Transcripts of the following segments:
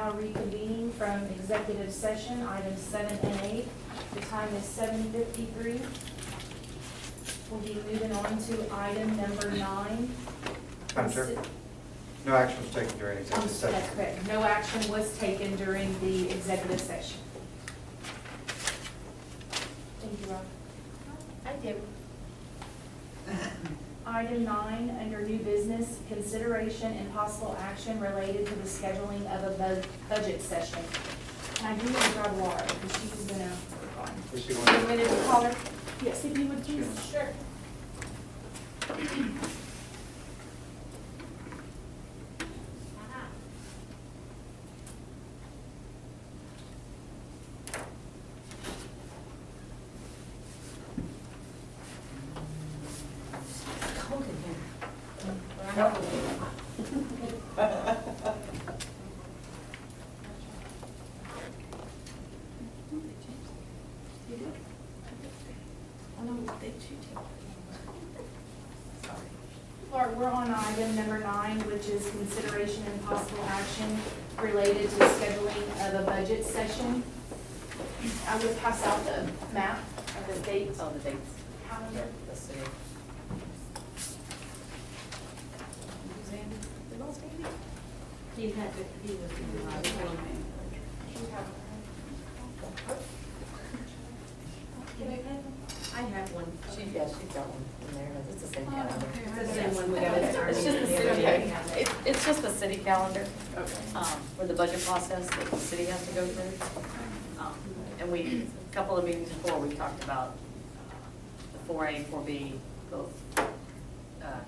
now reconvening from executive session, items 7 and 8. The time is 7:53. We'll be moving on to item number 9. Madam Chair, no action was taken during executive session. That's correct. No action was taken during the executive session. Thank you, Rob. I do. Item 9, under new business, consideration and possible action related to the scheduling of a budget session. And I do need to grab Laura, because she's gonna work on. Is she You going want me to call her? Yes, if you would please. Sure. Sure. Cold in here. Laura, we're on item number 9, which is consideration and possible action related to scheduling of a budget session. I will pass out the map of the dates All the dates. calendar. The city. He had to, he was in the I have one. She's got one in there. It's the same calendar. It's the same one we got at the It's just the city, Okay. it's just the city calendar, Okay. for the budget process that the city has to go through. And we, a couple of meetings before, we talked about the 4A, 4B, both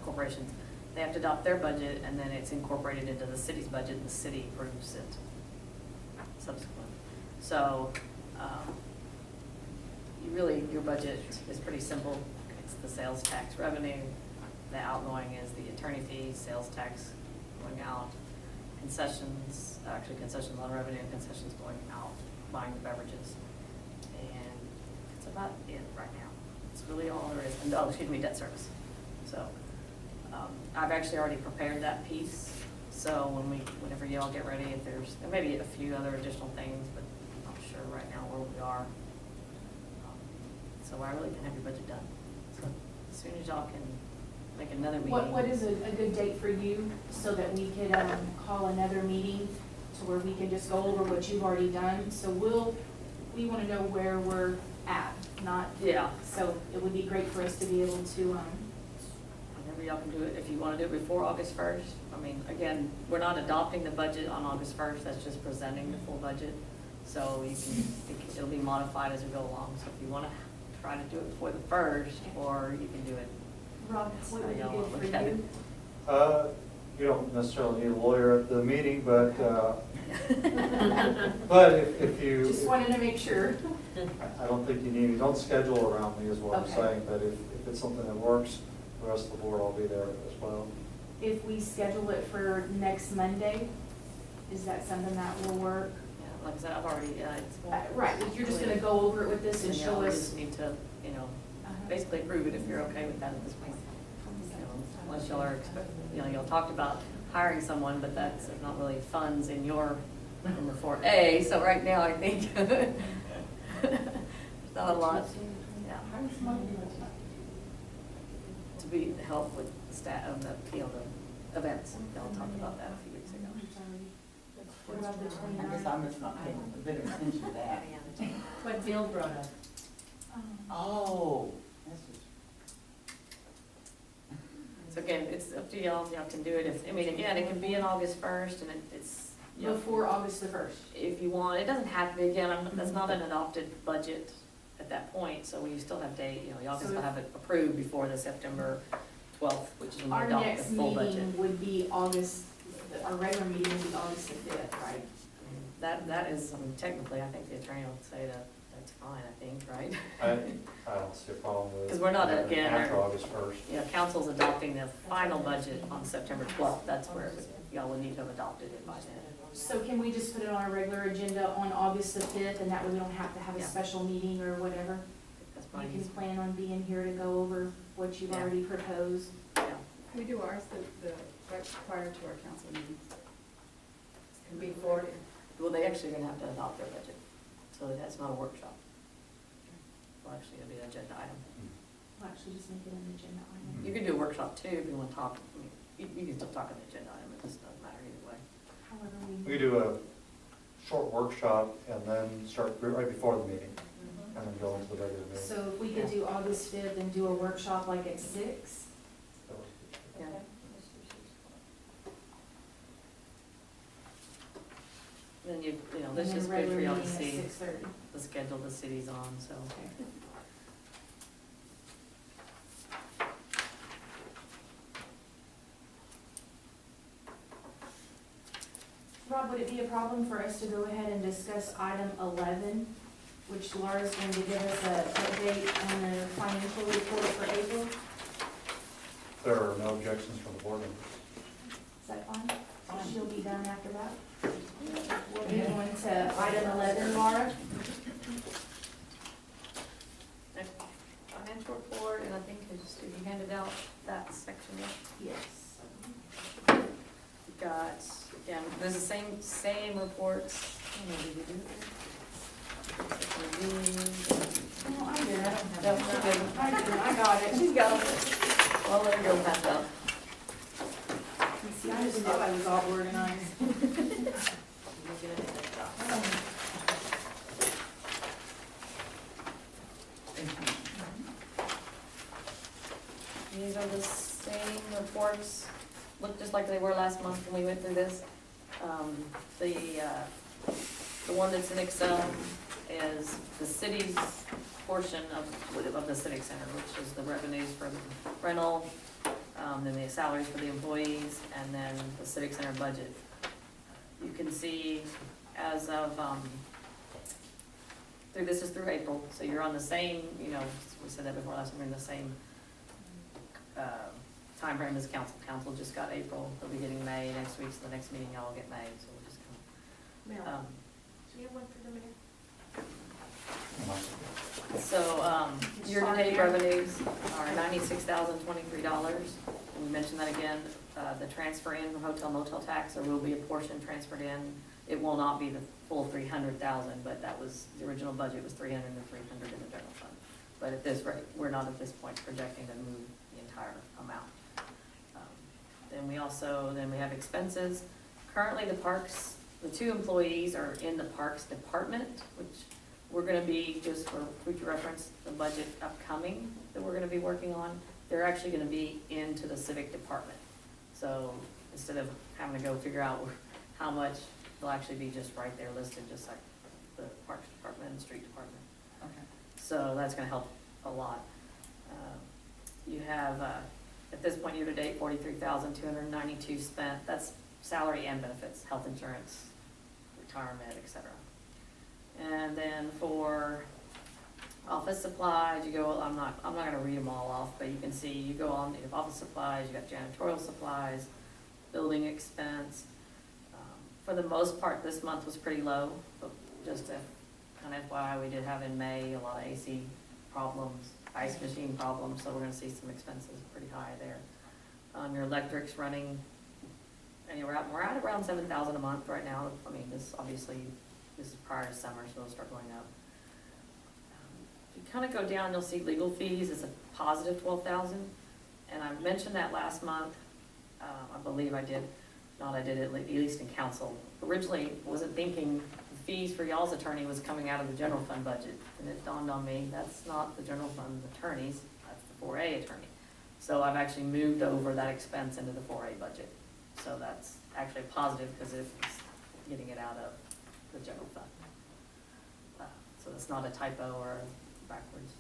corporations. They have to adopt their budget, and then it's incorporated into the city's budget, and the city approves it subsequently. So, you really, your budget is pretty simple. It's the sales tax revenue, the outgoing is the attorney fees, sales tax going out, concessions, actually concessions on revenue, concessions going out, buying the beverages. And that's about it right now. It's really all there is, and, oh, excuse me, debt service. So, I've actually already prepared that piece, so whenever y'all get ready, if there may be a few other additional things, but I'm not sure right now where we are. So I really can have your budget done. So as soon as y'all can make another meeting. What is a good date for you, so that we could call another meeting to where we can just go over what you've already done? So we want to know where we're at, not, Yeah, so it would be great for us to be able to, whenever y'all can do it, if you want to do it before August 1st. I mean, again, we're not adopting the budget on August 1st, that's just presenting the full budget. So you can, it'll be modified as we go along. So if you want to try to do it before the 1st, or you can do it. Rob, what would be Y'all good wanna for look at you? You don't necessarily need a lawyer at the meeting, but, but if you. Just wanted to make sure. I don't think you don't schedule around me is what I'm Okay. saying, but if it's something that works, the rest of the board, I'll be there as well. If we schedule it for next Monday, is that something that will work? Yeah, like I said, I've already, it's. Right, you're just gonna go over it with this and And show y'all us. just need to, basically approve it if you're okay with that at this point. Unless y'all are, y'all talked about hiring someone, but that's not really funds in the 4A, so right now I think there's not a lot. Yeah. To be help with the the events, y'all talked about that a few weeks ago. What about the I guess 29th? I must not pay a bit of attention to that. What Bill brought up. Oh, that's just. So again, it's up to y'all, y'all can do it if, I mean, again, it can be on August 1st, and it's, Before August the 1st. if you want, it doesn't have to be, again, that's not an adopted budget at that point, so we still have date, y'all can So still have it approved before the September 12th, which is when Our we adopt the next full budget. meeting would be August, our regular meeting would be August the 5th, right? That is, I mean, technically, I think the attorney will say that, that's fine, I think, right? I don't see a problem with it. 'Cause we're not, having it again, After August 1st. Council's adopting the final budget on September 12th, that's where y'all would need to have adopted it by then. So can we just put it on our regular agenda on August the 5th, and that way we don't have to have a Yeah. special meeting or whatever? That's You probably can easy. plan on being here to go over what you've Yeah. already proposed. Yeah. We do ours right prior to our council meetings. Before, Well, they actually are gonna have to adopt their budget, so that's not a workshop. Well, actually, it'll be an agenda item. We'll actually just make it an agenda item. You can do a workshop too if you wanna talk, I mean, you can still talk on the agenda item, it just doesn't matter either way. However We do a short workshop and then start right before the meeting, and then go into the regular meeting. So if we could do August 5th and do a workshop like at 6? So, Yeah. Then you know, this is good for y'all to see 6:30. the schedule the city's on, so. Okay. Rob, would it be a problem for us to go ahead and discuss item 11, which Laura's going to give us an update on the financial report for April? There are no objections from the board members. Is that fine? She'll be done after that. We'll move on to item 11, Laura. Next, financial report, and I think did you handed out that section yet? Yes. You've got, again, there's the same reports. Oh, did you do it? No, I did. No, she didn't. I did. I got it. She's got it. Well, let her go pass up. You see, I just thought I was all organized. These are the same reports, look just like they were last month when we went through this. The one that's in Excel is the city's portion of the civic center, which is the revenues for the rental, then the salaries for the employees, and then the civic center budget. You can see as of, this is through April, so you're on the same, you know, we said that before last time, we're in the same time frame as council. Council just got April, they'll be getting May next week, so the next meeting y'all will get May, so we'll just come. Do you have one for the mayor? So, year-to-date revenues are $96,023. And we mentioned that again, the transfer in from hotel motel tax, there will be a portion transferred in. It will not be the full 300,000, but that was, the original budget was 300 and 300 in the general fund. But at this rate, we're not at this point projecting to move the entire amount. Then we have expenses. Currently, the two employees are in the parks department, which we're gonna be, just for future reference, the budget upcoming that we're gonna be working on, they're actually gonna be into the civic department. So instead of having to go figure out how much, they'll actually be just right there listed, just like the parks department and street department. Okay. So that's gonna help a lot. You have, at this point, year-to-date, 43,292 spent. That's salary and benefits, health insurance, retirement, et cetera. And then for office supplies, you go, I'm not gonna read them all off, but you can see, you go on, you have office supplies, you got janitorial supplies, building expense. For the most part, this month was pretty low, but just a kind of FYI, we did have in May a lot of AC problems, ice machine problems, so we're gonna see some expenses pretty high there. Your electric's running, and we're at around 7,000 a month right now. I mean, this is prior to summer, so it'll start going up. If you kind of go down, you'll see legal fees is a positive 12,000, and I mentioned that last month. I believe I did. Not I did it at least in council. Originally, wasn't thinking the fees for y'all's attorney was coming out of the general fund budget, and it dawned on me that's not the general fund attorneys, that's the 4A attorney. So I've actually moved over that expense into the 4A budget. So that's actually positive because it's getting it out of the general fund. So it's not a typo or backwards.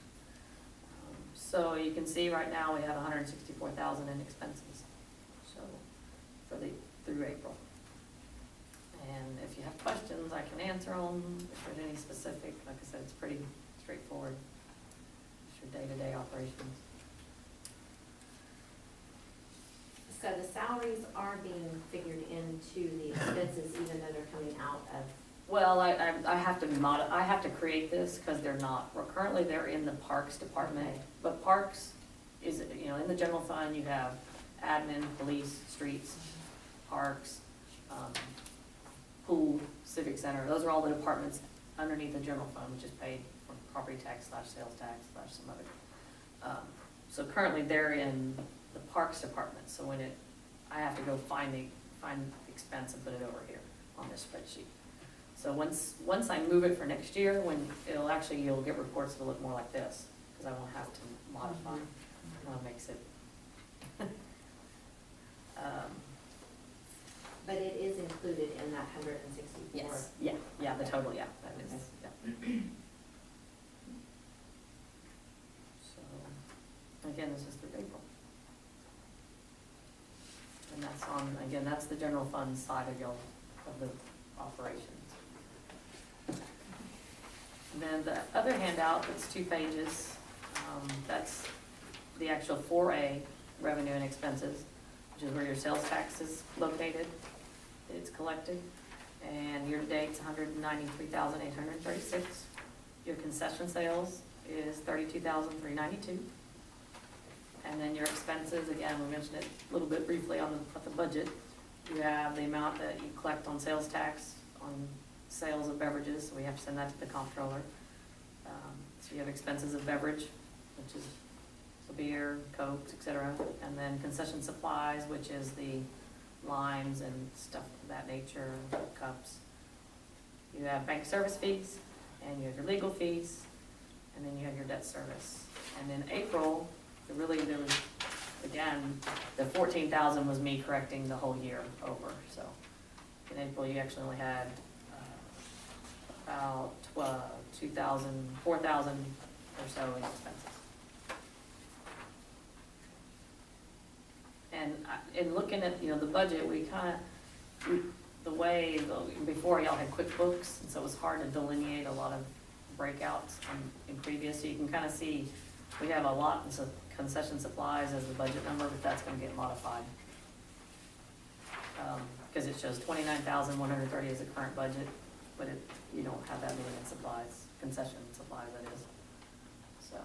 So you can see right now we have 164,000 in expenses. So through April. And if you have questions, I can answer them. If there's any specific, like I said, it's pretty straightforward. It's your day-to-day operations. So the salaries are being figured into the expenses even though they're coming out of, Well, I have to I have to create this because they're not, currently they're in the parks department. Okay. But parks is, in the general fund, you have admin, police, streets, parks, pool, civic center, those are all the departments underneath the general fund, which is paid from property tax / sales tax / some other. So currently they're in the parks department, so when I have to go find the expense and put it over here on this spreadsheet. So once I move it for next year, when you'll get reports that look more like this, because I won't have to modify, makes it. But it is included in that 164. Yes, yeah, the total, yeah, that is, yeah. So, again, this is through April. And that's that's the general fund side of the operations. And then the other handout, that's 2 pages, that's the actual 4A, revenue and expenses, which is where your sales tax is located, it's collected. And year-to-date's $193,836. Your concession sales is $32,392. And then your expenses, again, we mentioned it a little bit briefly on the budget. You have the amount that you collect on sales tax, on sales of beverages, so we have to send that to the comptroller. So you have expenses of beverage, which is so beer, Cokes, etc. And then concession supplies, which is the limes and stuff of that nature, cups. You have bank service fees, and you have your legal fees, and then you have your debt service. And in April, there was, again, the 14,000 was me correcting the whole year over, so. In April, you actually only had about 4,000 or so in expenses. And in looking at, the budget, before y'all had QuickBooks, and so it was hard to delineate a lot of breakouts in previous, so you can kind of see, we have a lot in concession supplies as the budget number, but that's gonna get modified. Because it shows 29,130 as the current budget, but you don't have that many in supplies, concession supplies that is, so.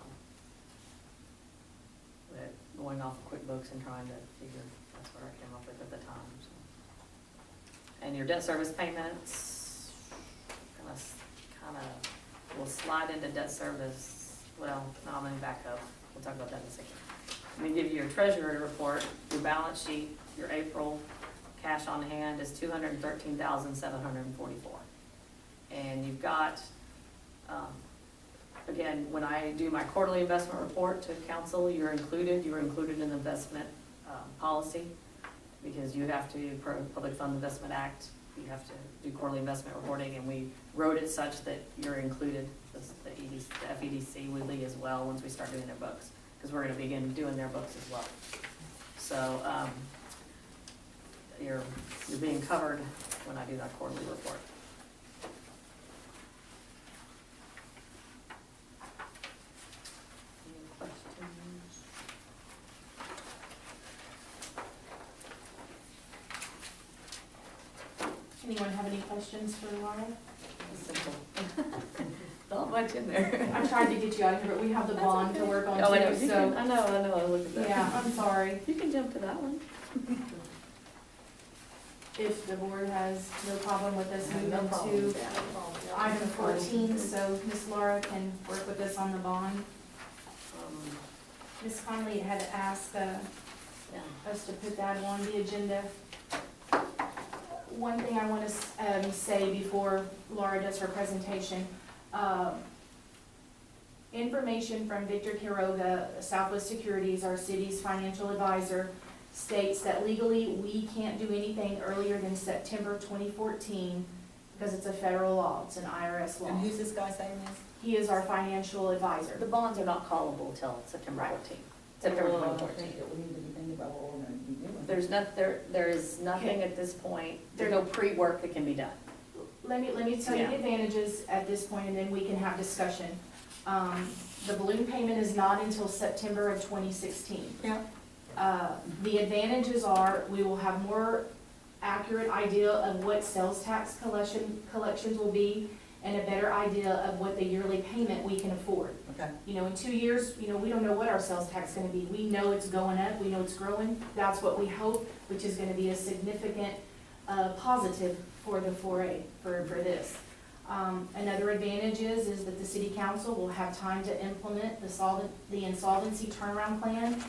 But going off of QuickBooks and trying to figure, that's what I came up with at the time, so. And your debt service payments, kind of, will slide into debt service, well, no, I'm gonna back up, we'll talk about that in a second. Let me give you your treasury report, your balance sheet, your April cash on hand is $213,744. And you've got, again, when I do my quarterly investment report to council, you were included in the investment policy, because you have to, per Public Fund Investment Act, you have to do quarterly investment reporting, and we wrote it such that you're included, the FEDC would lead as well once we start doing their books, because we're gonna begin doing their books as well. So, you're being covered when I do that quarterly report. Any questions? Anyone have any questions for Laura? It's simple. Not much in there. I tried to get you out of here, but we have the That's bond okay. to work on Oh, I know, too, so. I know, look at that. Yeah, I'm sorry. You can jump to that one. If the board has no problem with us No moving problem. to item 14, so Ms. Laura can work with us on the bond. Ms. Conley had asked Yeah. us to put that on the agenda. One thing I want to say before Laura does her presentation, information from Victor Quiroga, Southwest Securities, our city's financial advisor, states that legally we can't do anything earlier than September 2014 because it's a federal law, it's an IRS law. And who's this guy's name is? He is our financial advisor. The bonds are not callable till September Right. 14th, September Well, I 2014. think that we need to be thinking about what we're gonna be doing. There is nothing at this point, there's no pre-work that can be done. Let me tell you Yeah. the advantages at this point, and then we can have discussion. The balloon payment is not until September of 2016. Yeah. The advantages are, we will have more accurate idea of what sales tax collections will be, and a better idea of what the yearly payment we can afford. Okay. In 2 years, we don't know what our sales tax is gonna be. We know it's going up, we know it's growing. That's what we hope, which is gonna be a significant positive for the 4A, for this. Another advantage is that the city council will have time to implement the insolvency turnaround plan,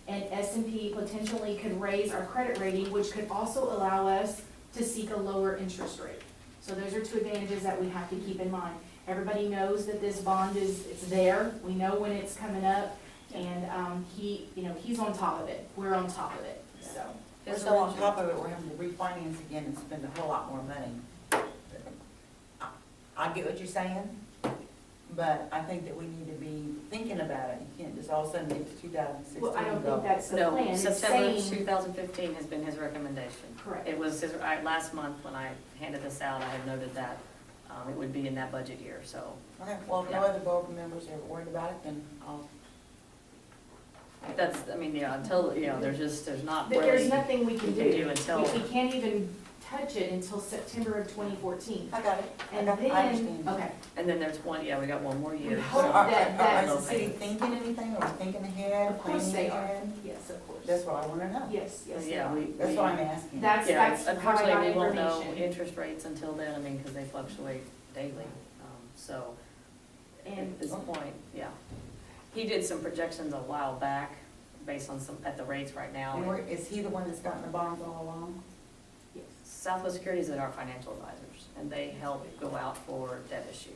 and S&P potentially could raise our credit rating, which could also allow us to seek a lower interest rate. So those are two advantages that we have to keep in mind. Everybody knows that this bond it's there, we know when it's coming up, and, he's on top of it, we're on top of it, so. We're still on top of it, we're having to refinance again and spend a whole lot more money. I get what you're saying, but I think that we need to be thinking about it. You can't just all of a sudden get to 2016 Well, I don't and go. think that's the plan. No, It's September saying- 2015 has been his recommendation. Correct. It was his, last month when I handed this out, I had noted that it would be in that budget year, so. Okay, well, if no other board members are worried about it, then I'll. That's, I mean, yeah, until, there's not really. There's nothing we can we can do. do until- We can't even touch it until September of 2014. I got it. And I then, understand. okay, And then there's one, we got one more We year. hope so- that Is the city thinking anything, or thinking ahead, of course planning they are. ahead? Yes, of course. That's what I wanna know. Yes, yes, they Yeah, are. That's why I'm asking. That's Yeah, how I got unfortunately, we won't know information. interest rates until then, I mean, because they fluctuate daily, so. And At this point, yeah. He did some projections a while back, based on at the rates right now. And is he the one that's gotten the bonds all along? yes. Southwest Securities are our financial advisors, and they help go out for debt issue.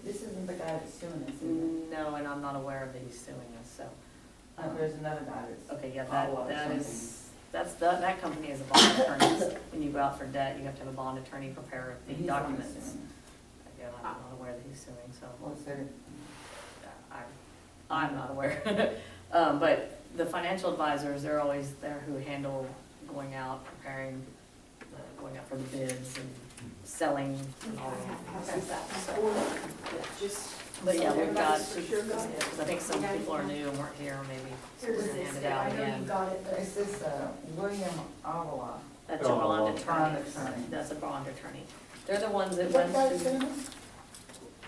This isn't the guy that's suing us, is it? No, and I'm not aware that he's suing us, so. There's another guy that's. Okay, yeah, Ottawa or that is, something. that company is a bond attorney. When you go out for debt, you have to have a bond attorney prepare And the he's the one that's documents. suing Again, I'm not aware that he's suing, so. us. What's that? I'm not aware. But the financial advisors, they're always there who handle going out, preparing, going out for the bids and selling and all of that. Just. But yeah, we've got, Everybody's for sure got it. because I think some people are new and weren't here, maybe. Here's we're gonna this, hand it yeah, out I know you again. got it, but Is this, William Avila? That's a bond Bond attorney. attorney. That's a bond attorney. They're the ones that Is that went guy to. suing us?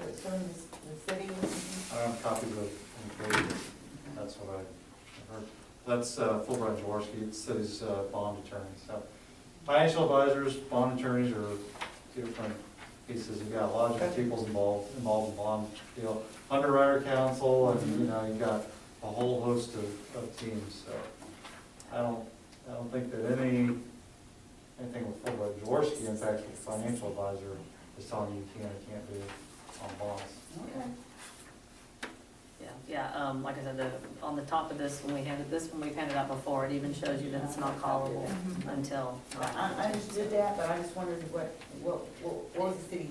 That's suing the city? I have copies of the, that's what I heard. That's Fulbright Jaworski, it's city's bond attorney, so. Financial advisors, bond attorneys are different pieces, you got a lot of people involved in bond deal. Underwriter council, and you got a whole host of teams, so. I don't think that anything with Fulbright Jaworski, in fact, the financial advisor is telling you can or can't do on bonds. Okay. Yeah, like I said, on the top of this, when we've handed out before, it even shows you that it's not callable until. I understood that, but I just wondered what was the city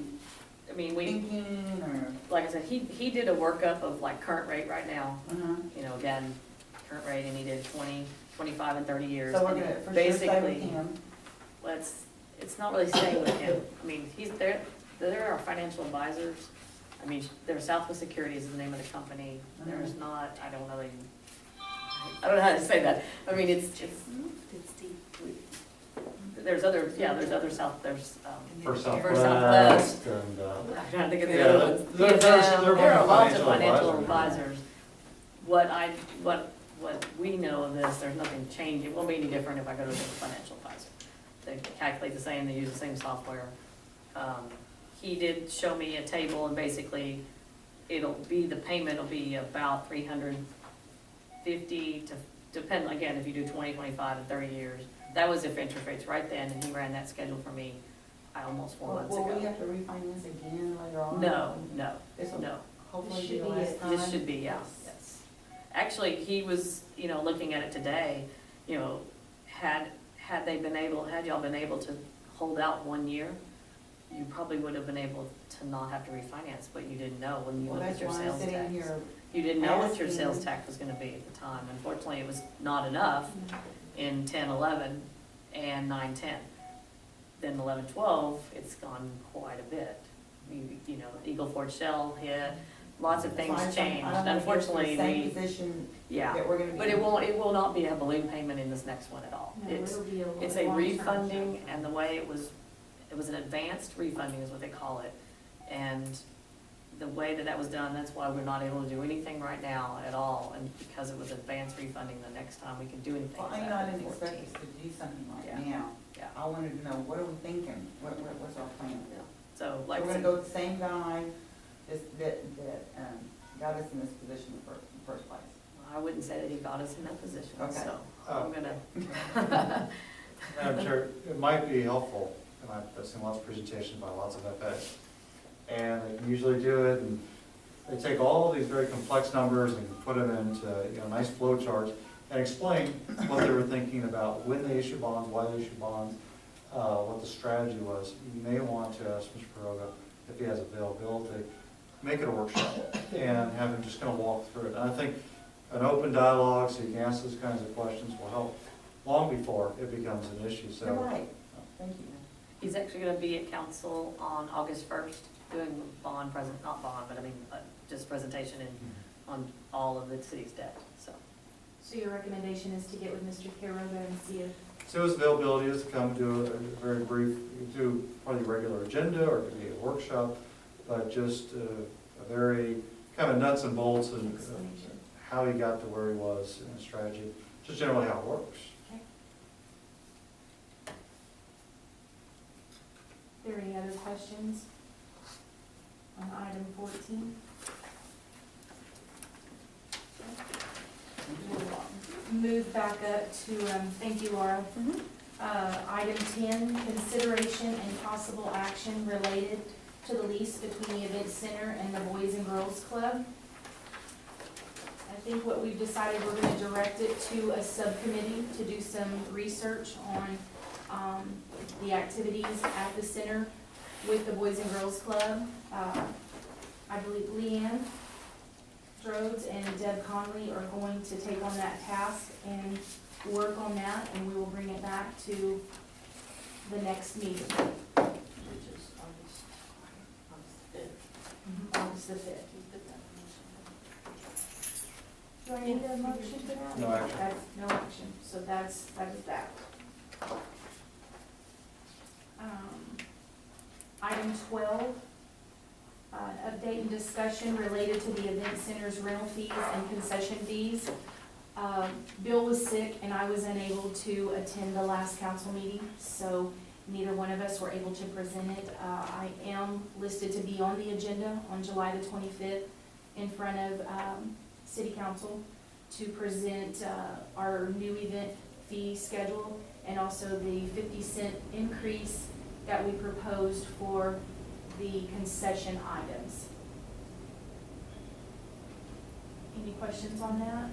I mean, thinking, or? like I said, he did a workup of like current rate right now, Uh-huh. again, current rate, and he did 20, 25, and 30 years. So we're and gonna, for sure, stay with basically, him. it's not really staying with him. I mean, they're our financial advisors. I mean, Southwest Securities is the name of the company. There's not, I don't know how to say that. I mean, it's there's other For Southwest. Southwest and, I'm trying to think of the Yeah, other ones. they're There are lots of financial financial advisors. advisors. What we know of this, there's nothing changing. It won't be any different if I go to a different financial advisor. They calculate the same, they use the same software. He did show me a table, and basically, the payment will be about 350 to, depend, again, if you do 20, 25, and 30 years. That was if interest rates right then, and he ran that schedule for me almost 4 months Will we ago. have to refinance again later on? No, This will no. hopefully This be should the be last it. time? This should be, yeah, yes. Actually, he was, looking at it today, had y'all been able to hold out 1 year, you probably would have been able to not have to refinance, but you didn't know when you Well, looked at that's your why I'm sales sitting tax. here. You didn't know what your asking. sales tax was gonna be at the time. Unfortunately, it was not enough in 10, 11, and 9, 10. Then 11, 12, it's gone quite a bit. Eagle Ford Shell hit, lots of things changed. Unfortunately, Same position yeah, that we're gonna be. but it will not be a balloon payment in this next one at all. No, it'll be It's a long-term. refunding, and the way it was an advanced refunding is what they call it. And the way that was done, that's why we're not able to do anything right now at all, and because it was advanced refunding, the next time we can do anything Well, is I after didn't expect 14. us to do something Yeah. like now. Yeah. I wanted to know, what are we thinking? What's our plan? Yeah. So So like, we're gonna go with the same guy that got us in this position in the first place. I wouldn't say that he got us in that position, Okay. so I'm gonna. Madam Chair, it might be helpful, and I've seen lots of presentations by lots of FAs, and they can usually do it, and they take all these very complex numbers and put them into, nice flow charts, and explain what they were thinking about when they issue bonds, why they issue bonds, what the strategy was. You may want to ask Mr. Piroga, if he has availability, make it a workshop, and have him just kind of walk through it. And I think an open dialogue, so you can ask those kinds of questions, will help long before it becomes an issue, so. You're right, thank you. He's actually gonna be at council on August 1st, doing not bond, but I mean, just presentation on all of the city's debt, so. So your recommendation is to get with Mr. Piroga and see if, So his availability is to come do a very brief, do probably a regular agenda, or it could be a workshop, but just a very kind of nuts and bolts and explanation. how he got to where he was in his strategy, just generally how it works. Are there any other questions on item 14? We'll move back up to, thank you, Laura. Item 10, consideration and possible action related to the lease between the event center and the Boys and Girls Club. I think what we've decided, we're gonna direct it to a subcommittee to do some research on the activities at the center with the Boys and Girls Club. I believe Leanne Rhodes and Deb Conley are going to take on that task and work on that, and we will bring it back to the next meeting, Which is August 5th. August the 5th. Do I need a motion for that? No action. No action, so that is that. Item 12, update and discussion related to the event center's rental fees and concession fees. Bill was sick and I was unable to attend the last council meeting, so neither one of us were able to present it. I am listed to be on the agenda on July the 25th in front of City Council to present our new event fee schedule and also the 50-cent increase that we proposed for the concession items. Any questions on that?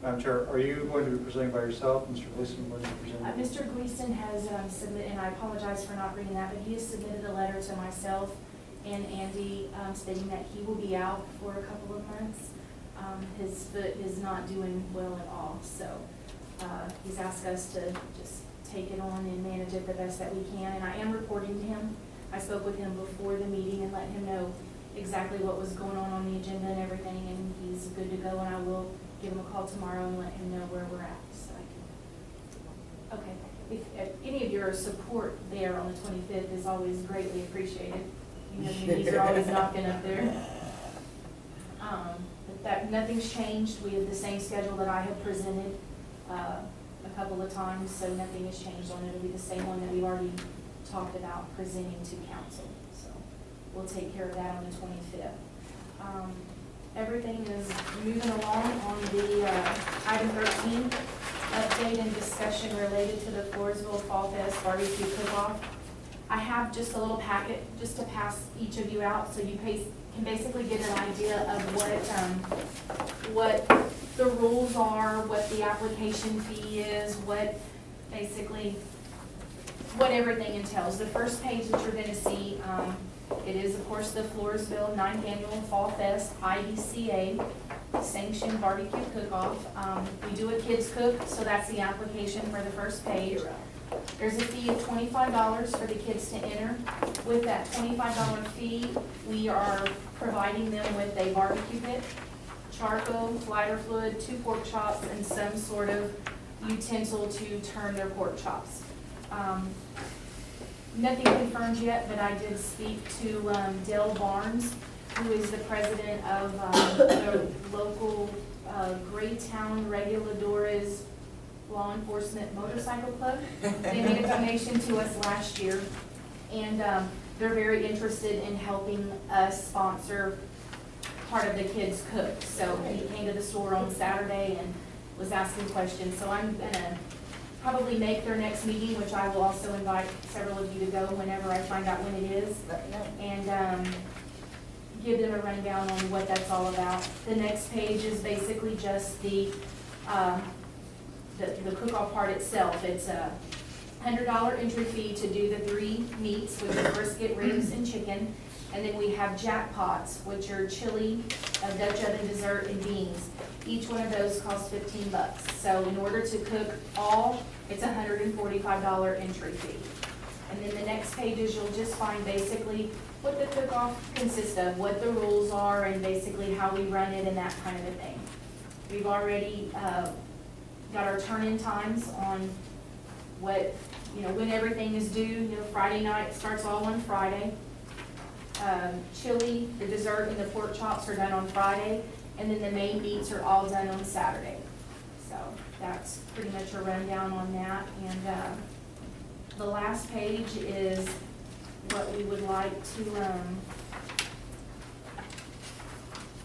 Madam Chair, are you going to be presenting by yourself, Mr. Gleason, will you be presenting? Mr. Gleason has submitted, and I apologize for not reading that, but he has submitted a letter to myself and Andy stating that he will be out for a couple of months. His foot is not doing well at all, so he's asked us to just take it on and manage it the best that we can, and I am reporting to him. I spoke with him before the meeting and let him know exactly what was going on the agenda and everything, and he's good to go, and I will give him a call tomorrow and let him know where we're at, so I can. Okay, if any of your support there on the 25th is always greatly appreciated. You know, your knees are always knocking up there. But that, nothing's changed. We have the same schedule that I have presented a couple of times, so nothing has changed on it. It'll be the same one that we've already talked about presenting to council. So we'll take care of that on the 25th. Everything is moving along on the item 13, update and discussion related to the Floresville Fall Fest barbecue cook-off. I have just a little packet just to pass each of you out so you can basically get an idea of what the rules are, what the application fee is, what everything entails. The first page that you're going to see, it is, of course, the Floresville 9th Annual Fall Fest IBCA sanctioned barbecue cook-off. We do a kids cook, so that's the application for the first page. There's a fee of $25 for the kids to enter. With that $25 fee, we are providing them with a barbecue pit, charcoal, lighter fluid, 2 pork chops, and some sort of utensil to turn their pork chops. Nothing confirmed yet, but I did speak to Dale Barnes, who is the president of the local Graytown Reguladores Law Enforcement Motorcycle Club. They made a donation to us last year, and they're very interested in helping us sponsor part of the kids' cook. So he came to the store on Saturday and was asking questions. So I'm gonna probably make their next meeting, which I will also invite several of you to go whenever I find out when it is, Let me know. and give them a rundown on what that's all about. The next page is basically just the cook-off part itself. It's a $100 entry fee to do the 3 meats, which are brisket, ribs, and chicken. And then we have jackpots, which are chili, a Dutch oven dessert, and beans. Each one of those costs $15. So in order to cook all, it's a $145 entry fee. And then the next pages, you'll just find basically what the cook-off consists of, what the rules are, and basically how we run it and that kind of a thing. We've already got our turn-in times on what, when everything is due. Friday night starts all on Friday. Chili, the dessert, and the pork chops are done on Friday, and then the main meats are all done on Saturday. So that's pretty much a rundown on that. And the last page is what we would like to,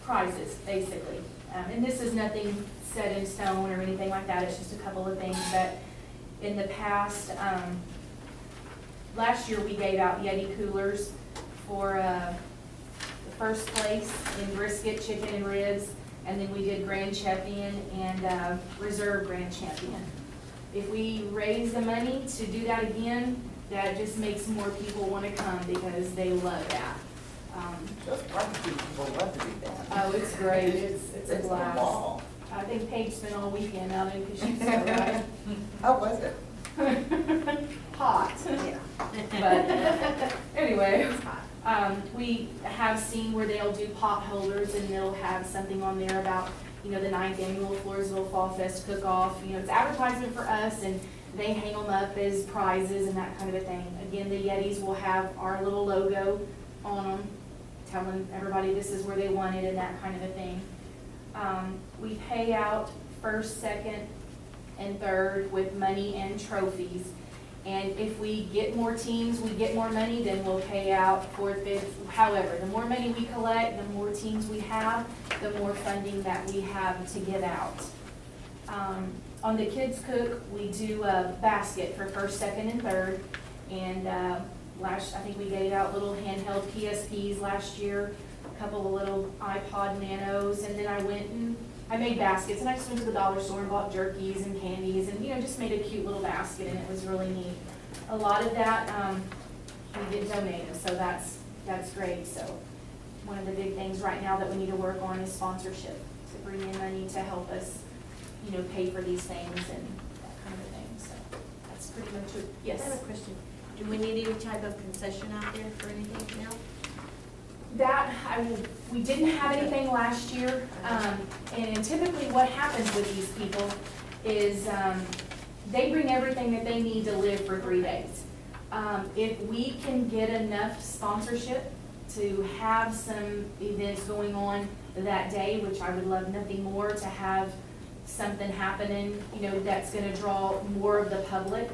prizes, basically. And this is nothing set in stone or anything like that, it's just a couple of things that in the past, last year we gave out Yeti coolers for the first place in brisket, chicken, and ribs, and then we did grand champion and reserve grand champion. If we raise the money to do that again, that just makes more people want to come because they love that. Just barbecue people love to do that. Oh, it's great, it's a It's blast. ball. I think Paige spent all weekend out in Kashima, right? How was it? Hot. Yeah. But anyway, we have seen where they'll do pot holders and they'll have something on there about, the 9th annual Floresville Fall Fest cook-off. It's advertisement for us, and they hang them up as prizes and that kind of a thing. Again, the Yetis will have our little logo on them, telling everybody this is where they want it and that kind of a thing. We pay out first, second, and third with money and trophies. And if we get more teams, we get more money, then we'll pay out fourth, fifth. However, the more money we collect, the more teams we have, the more funding that we have to give out. On the Kids Cook, we do a basket for first, second, and third. And I think we gave out little handheld PSPs last year, a couple of little iPod Nanos, and then I made baskets, and I just went to the dollar store and bought jerkies and candies, and, just made a cute little basket, and it was really neat. A lot of that, we get donated, so that's great. So one of the big things right now that we need to work on is sponsorship, to bring in money to help us, pay for these things and that kind of thing, so that's pretty much it. I Yes? have a question. Do we need any type of concession out there for anything else? We didn't have anything last year, and typically what happens with these people is they bring everything that they need to live for 3 days. If we can get enough sponsorship to have some events going on that day, which I would love nothing more to have something happening, that's gonna draw more of the public,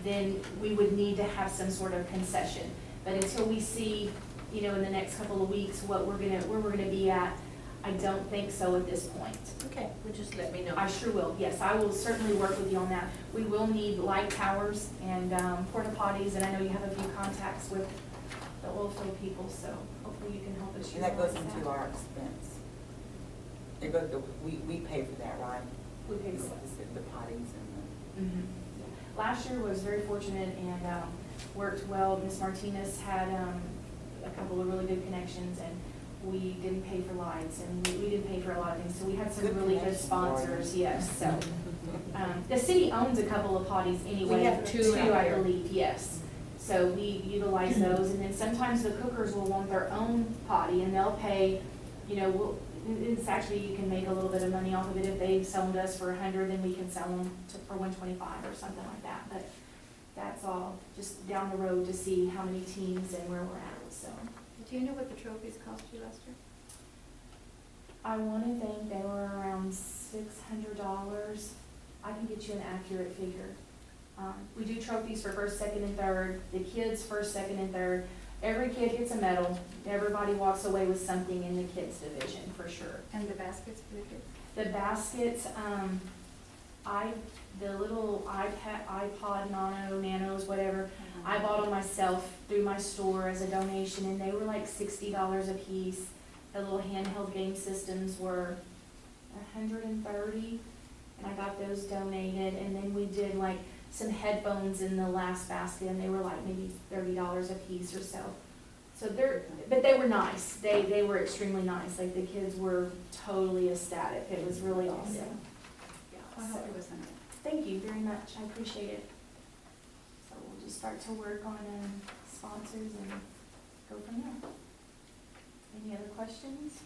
then we would need to have some sort of concession. But until we see, in the next couple of weeks, where we're gonna be at, I don't think so at this point. Okay, well, just let me know. I sure will, yes, I will certainly work with you on that. We will need light towers and porta potties, and I know you have a few contacts with the oil field people, so hopefully you can help us. And that goes utilize into that. our expense. It goes, we pay for that, right? We pay for The potties and Mhm. Last year was very fortunate and worked well. Ms. Martinez had a couple of really good connections, and we didn't pay for lights, and we didn't pay for a lot of things, so we had some Good really good connections, sponsors, yes, so. The city owns a couple of potties anyway. We have two out I there. believe, yes. So we utilize those, and then sometimes the cookers will want their own potty, and they'll pay, it's actually, you can make a little bit of money off of it. If they sell them to us for $100, then we can sell them for $125 or something like that. But that's all just down the road to see how many teams and where we're at, so. Do you know what the trophies cost you last year? I want to think they were around $600. I can get you an accurate figure. We do trophies for first, second, and third, the kids first, second, and third. Every kid gets a medal, everybody walks away with something in the kids division, for sure. And the baskets for the kids? The baskets, the little iPod nanos, whatever, I bought them myself through my store as a donation, and they were like $60 a piece. The little handheld game systems were $130, and I got those donated. And then we did like some headphones in the last basket, and they were like maybe $30 a piece or so. So but they were nice. They were extremely nice. Like the kids were totally ecstatic. It was really awesome. Yeah, I so- hope it was in it. Thank you very much, I appreciate it. So we'll just start to work on sponsors and go from there. Any other questions?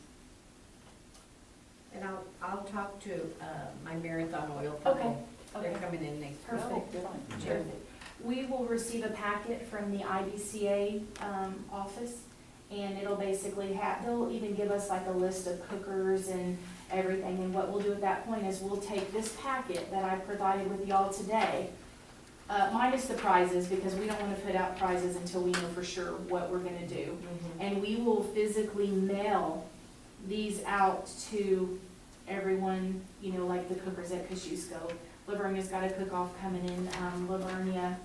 And I'll talk to, my Marathon Oil Okay, company. They're okay, coming in next week. perfect. Good on you. Perfect. We will receive a packet from the IBCA office, and it'll basically have, they'll even give us like a list of cookers and everything. And what we'll do at that point is we'll take this packet that I provided with y'all today, minus the prizes, because we don't want to put out prizes until we know for sure what we're gonna do. And we will physically mail these out to everyone, you know, like the cookers at Kosciuszko. Lavernia's got a cook-off coming in, Lavernia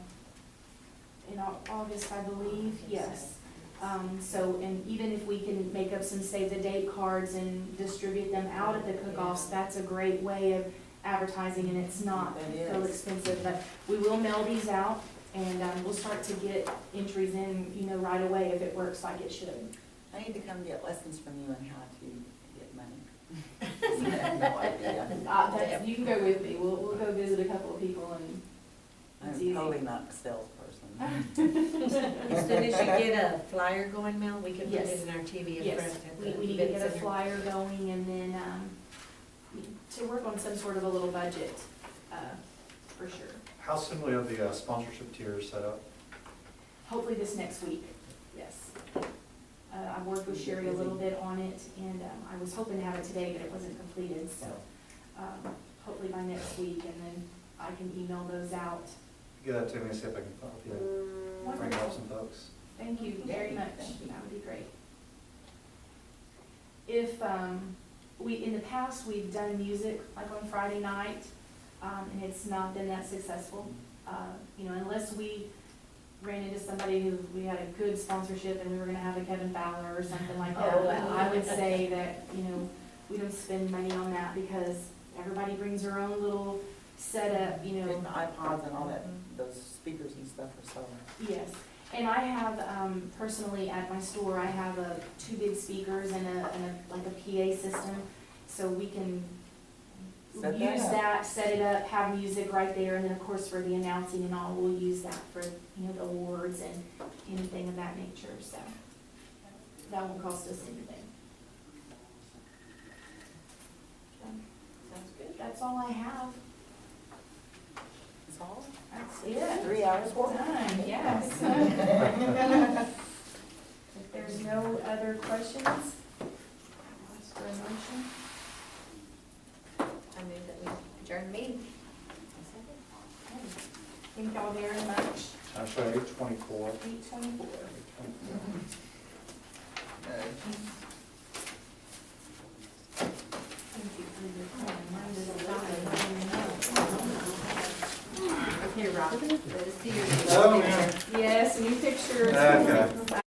in August, I believe, yes. So, and even if we can make up some save-the-date cards and distribute them out at the cook-offs, that's a great way of advertising, and it's not It real is. expensive. But we will mail these out, and we'll start to get entries in, you know, right away if it works like it should. I need to come get lessons from you on how to get money. I have no idea. You can go with me, we'll go visit a couple of people, and it's I'm easy. totally not a salesperson. As soon as you get a flyer going, Mel, we can put Yes. it in our TV in Yes, front of the we need to get event a center. flyer going, and then, to work on some sort of a little budget, for sure. How soon will you have the sponsorship tiers set up? Hopefully this next week, yes. I worked with Sherry a little bit on it, and I was hoping to have it today, but it wasn't completed, so hopefully by next week, and then I can email those out. Get that to me, see if I can help you bring up some folks. Thank you very much, Thank you. that would be great. If, in the past, we've done music, like on Friday night, and it's not been that successful. You know, unless we ran into somebody who, we had a good sponsorship and we were gonna have a Kevin Fowler or something like that. Oh, But wow. I would say that, you know, we don't spend money on that because everybody brings their own little setup, you know. There's the iPods and all that, those speakers and stuff are so. Yes, and I have, personally at my store, I have two big speakers and like a PA system, so we can Set that use up. that, set it up, have music right there, and then of course for the announcing and all, we'll use that for, you know, the awards and anything of that nature, so that won't cost us anything. So, Sounds good. that's all I have. That's all? That's it. 3 hours worth. Done, yes. If there's no other questions, I'll ask for a motion. I move that we adjourn the meeting. Thank y'all very much. Actually, 8:24. 8:24. Thank you for your time. Mine is dying. Okay, Rob, let us see your. Oh, man. Yes, new pictures. Okay.